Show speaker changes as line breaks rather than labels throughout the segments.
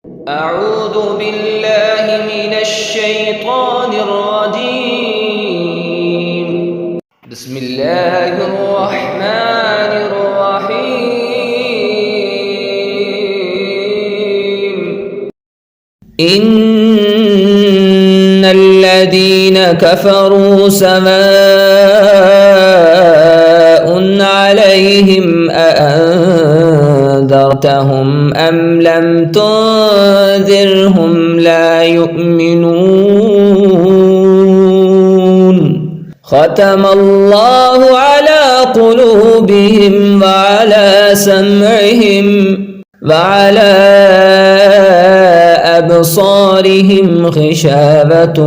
أعوذ بالله من الشيطان الرجيم. بسم الله الرحمن الرحيم. إن الذين كفروا سواء عليهم أأنذرتهم أم لم تنذرهم لا يؤمنون. ختم الله على قلوبهم وعلى سمعهم وعلى أبصارهم غشاوة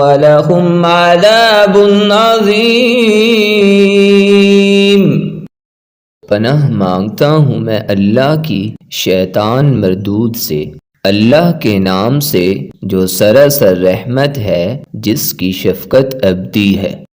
ولهم عذاب عظيم.
پناہ مانگتا ہوں میں اللہ کی شیطان مردود سے، اللہ کے نام سے جو سراسر رحمت ہے، جس کی شفقت ابدی ہے۔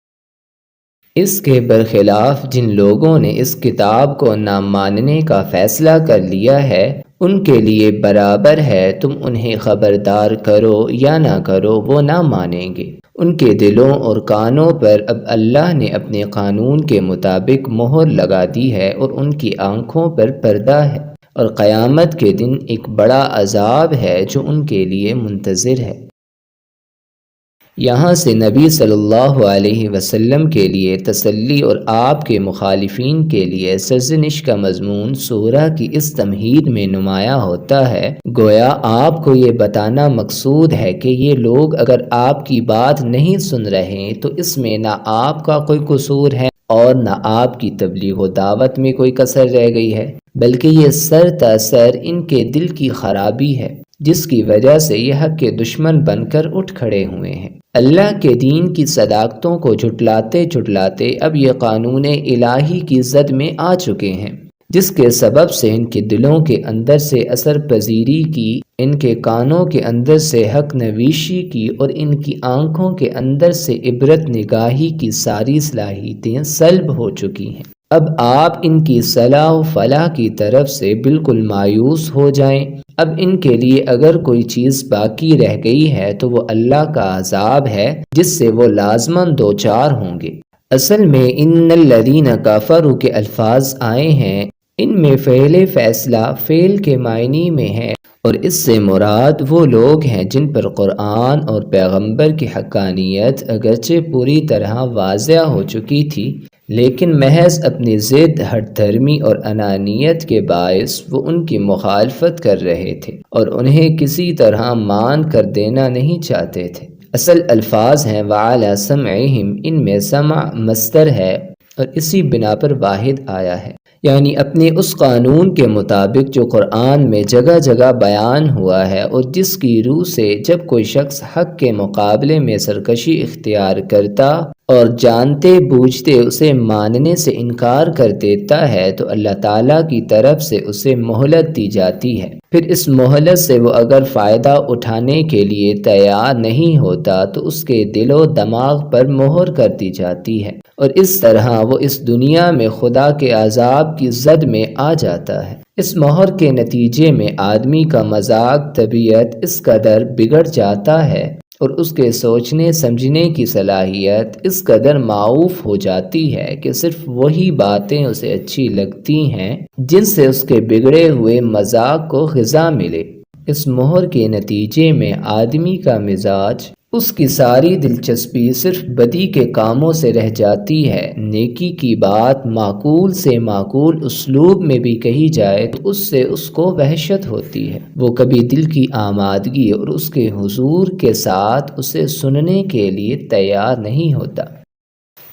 اس کے برخلاف جن لوگوں نے اس کتاب کو نہ ماننے کا فیصلہ کر لیا ہے، ان کے لیے برابر ہے تم انہیں خبردار کرو یا نہ کرو، وہ نہ مانیں گے۔ ان کے دلوں اور کانوں پر اب اللہ نے اپنے قانون کے مطابق مہر لگا دی ہے اور ان کی آنکھوں پر پردہ ہے، اور قیامت کے دن ایک بڑا عذاب ہے جو ان کے لیے منتظر ہے۔ یہاں سے نبی صلی اللہ علیہ وسلم کے لیے تسلی اور آپ کے مخالفین کے لیے سرزنش کا مضمون سورہ کی اس تمہید میں نمایاں ہوتا ہے۔ گویا آپ کو یہ بتانا مقصود ہے کہ یہ لوگ اگر آپ کی بات نہیں سن رہے تو اس میں نہ آپ کا کوئی قصور ہے اور نہ آپ کی تبلیغ و دعوت میں کوئی کسر رہ گئی ہے، بلکہ یہ سر تاثر ان کے دل کی خرابی ہے، جس کی وجہ سے یہ حق کے دشمن بن کر اٹھ کھڑے ہوئے ہیں۔ اللہ کے دین کی صداقتوں کو جھٹلاتے جھٹلاتے اب یہ قانون الہی کی زد میں آ چکے ہیں، جس کے سبب سے ان کے دلوں کے اندر سے اثر پذیری کی، ان کے کانوں کے اندر سے حق نویشی کی اور ان کی آنکھوں کے اندر سے عبرت نگاہی کی ساری صلاحیتیں سلب ہو چکی ہیں۔ اب آپ ان کی صلاح و فلاح کی طرف سے بالکل مایوس ہو جائیں۔ اب ان کے لیے اگر کوئی چیز باقی رہ گئی ہے تو وہ اللہ کا عذاب ہے، جس سے وہ لازماً دوچار ہوں گے۔ اصل میں ان الذین کفروا کے الفاظ آئے ہیں، ان میں فعل فیصلہ فعل کے معنی میں ہے، اور اس سے مراد وہ لوگ ہیں جن پر قرآن اور پیغمبر کی حقانیت اگرچہ پوری طرح واضح ہو چکی تھی، لیکن محض اپنی ضد، ہٹ دھرمی اور انانیت کے باعث وہ ان کی مخالفت کر رہے تھے اور انہیں کسی طرح مان کر دینا نہیں چاہتے تھے۔ اصل الفاظ ہیں وَعَلَى سَمْعِهِمْ، ان میں سمع مصدر ہے اور اسی بنا پر واحد آیا ہے، یعنی اپنے اس قانون کے مطابق جو قرآن میں جگہ جگہ بیان ہوا ہے اور جس کی روح سے جب کوئی شخص حق کے مقابلے میں سرکشی اختیار کرتا اور جانتے بوجھتے اسے ماننے سے انکار کر دیتا ہے تو اللہ تعالیٰ کی طرف سے اسے مہلت دی جاتی ہے۔ پھر اس مہلت سے وہ اگر فائدہ اٹھانے کے لیے تیار نہیں ہوتا تو اس کے دل و دماغ پر مہر کر دی جاتی ہے، اور اس طرح وہ اس دنیا میں خدا کے عذاب کی زد میں آ جاتا ہے۔ اس مہر کے نتیجے میں آدمی کا مزاج، طبیعت اس قدر بگڑ جاتا ہے اور اس کے سوچنے سمجھنے کی صلاحیت اس قدر معوف ہو جاتی ہے کہ صرف وہی باتیں اسے اچھی لگتی ہیں جن سے اس کے بگڑے ہوئے مزاج کو غذا ملے۔ اس مہر کے نتیجے میں آدمی کا مزاج، اس کی ساری دلچسپی صرف بدی کے کاموں سے رہ جاتی ہے۔ نیکی کی بات معقول سے معقول اسلوب میں بھی کہی جائے تو اس سے اس کو وحشت ہوتی ہے، وہ کبھی دل کی آمادگی اور اس کے حضور کے ساتھ اسے سننے کے لیے تیار نہیں ہوتا۔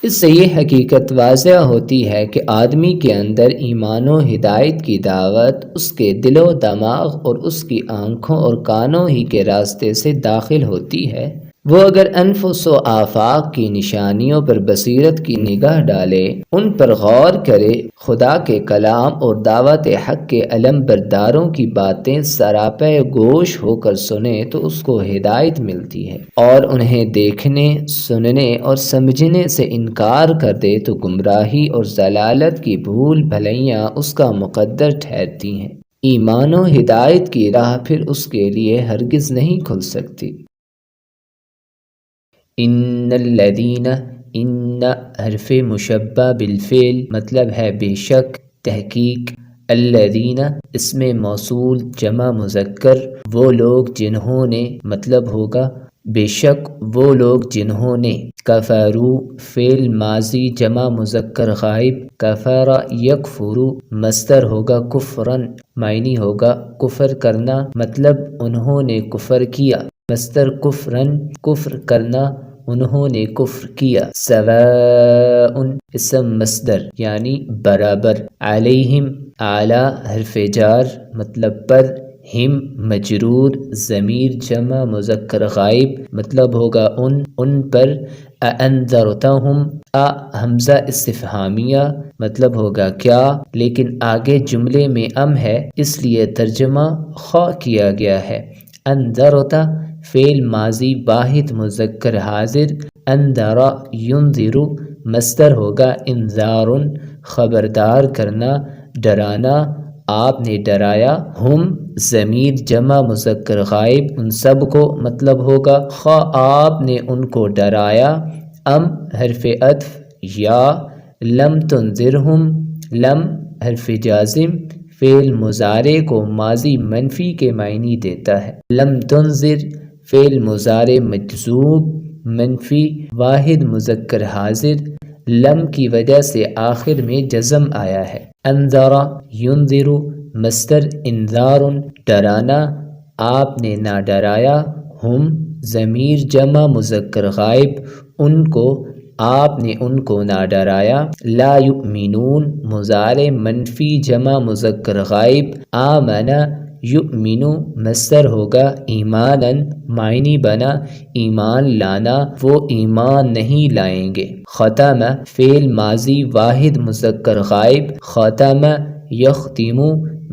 اس سے یہ حقیقت واضح ہوتی ہے کہ آدمی کے اندر ایمان و ہدایت کی دعوت اس کے دل و دماغ اور اس کی آنکھوں اور کانوں ہی کے راستے سے داخل ہوتی ہے۔ وہ اگر انفس و آفاق کی نشانیوں پر بصیرت کی نگاہ ڈالے، ان پر غور کرے، خدا کے کلام اور دعوت حق کے علم برداروں کی باتیں سراپے گوش ہو کر سنے تو اس کو ہدایت ملتی ہے، اور انہیں دیکھنے، سننے اور سمجھنے سے انکار کر دے تو گمراہی اور ضلالت کی بھول بھلیاں اس کا مقدر ٹھہرتی ہیں۔ ایمان و ہدایت کی راہ پھر اس کے لیے ہرگز نہیں کھل سکتی۔ ان الذین، ان حرف مشبہ بالفعل مطلب ہے بے شک، تحقیق، الذین اسم موصول جمع مذکر، وہ لوگ جنہوں نے مطلب ہوگا بے شک وہ لوگ جنہوں نے، کفرو فعل ماضی جمع مذکر غائب، کفر یکفرو مصدر ہوگا کفرن، معنی ہوگا کفر کرنا، مطلب انہوں نے کفر کیا، مصدر کفرن کفر کرنا، انہوں نے کفر کیا، سواء اسم مصدر یعنی برابر، علیہم اعلی حرف جار مطلب پر، ہم مجرور ضمیر جمع مذکر غائب مطلب ہوگا ان پر، اانذرتہم حمزہ استفہامیہ مطلب ہوگا کیا، لیکن آگے جملے میں ام ہے اس لیے ترجمہ خواہ کیا گیا ہے۔ انذرت فعل ماضی واحد مذکر حاضر، انذر ینذر مصدر ہوگا انذار خبردار کرنا، ڈرانا، آپ نے ڈرایا، ہم ضمیر جمع مذکر غائب ان سب کو مطلب ہوگا خواہ آپ نے ان کو ڈرایا، ام حرف عطف، یا لم تنذرہم، لم حرف جازم فعل مضارع کو ماضی منفی کے معنی دیتا ہے، لم تنذر فعل مضارع مجزوم منفی واحد مذکر حاضر، لم کی وجہ سے آخر میں جزم آیا ہے، انذر ینذر مصدر انذار ڈرانا، آپ نے نہ ڈرایا، ہم ضمیر جمع مذکر غائب ان کو، آپ نے ان کو نہ ڈرایا، لا یؤمنون مضارع منفی جمع مذکر غائب، آمن یؤمن مصدر ہوگا ایمانن، معنی بنا ایمان لانا، وہ ایمان نہیں لائیں گے، ختم فعل ماضی واحد مذکر غائب، ختم یختم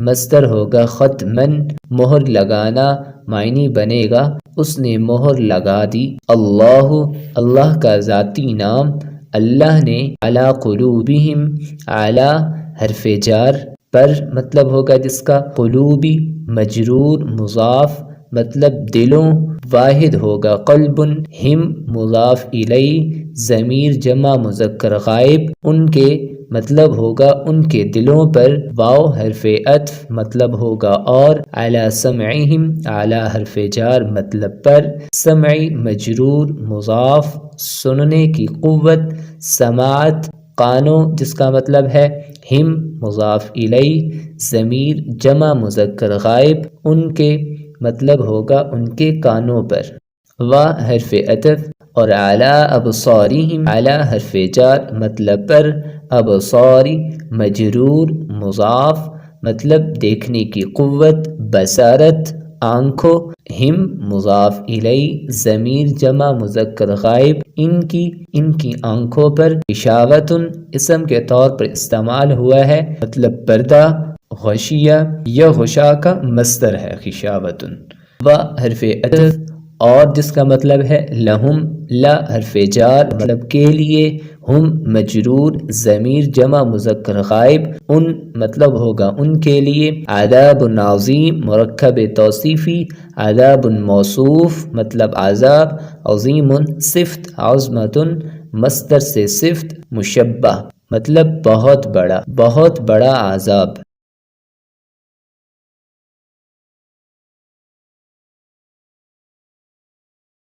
مصدر ہوگا ختمن مہر لگانا، معنی بنے گا اس نے مہر لگا دی، اللہ اللہ کا ذاتی نام، اللہ نے، علی قلوبہم اعلی حرف جار پر مطلب ہوگا جس کا، قلوبی مجرور مضاف مطلب دلوں، واحد ہوگا قلب، ہم مضاف الیہ ضمیر جمع مذکر غائب ان کے مطلب ہوگا ان کے دلوں پر، واو حرف عطف مطلب ہوگا اور، علی سمعہم اعلی حرف جار مطلب پر، سمعی مجرور مضاف سننے کی قوت، سماعت کانوں جس کا مطلب ہے، ہم مضاف الیہ ضمیر جمع مذکر غائب ان کے مطلب ہوگا ان کے کانوں پر، وا حرف عطف، اور اعلی ابصارہم اعلی حرف جار مطلب پر، ابصاری مجرور مضاف مطلب دیکھنے کی قوت، بصارت آنکھوں، ہم مضاف الیہ ضمیر جمع مذکر غائب ان کی آنکھوں پر، غشاوۃ اسم کے طور پر استعمال ہوا ہے مطلب پردہ، غشیہ یا غشا کا مصدر ہے غشاوۃ، و حرف عطف اور جس کا مطلب ہے لہم، لا حرف جار مطلب کے لیے، ہم مجرور ضمیر جمع مذکر غائب ان مطلب ہوگا ان کے لیے، عذاب عظیم مرکب توصیفی، عذاب موصوف مطلب عذاب، عظیم صفت، عظمت مصدر سے صفت، مشبہ مطلب بہت بڑا عذاب۔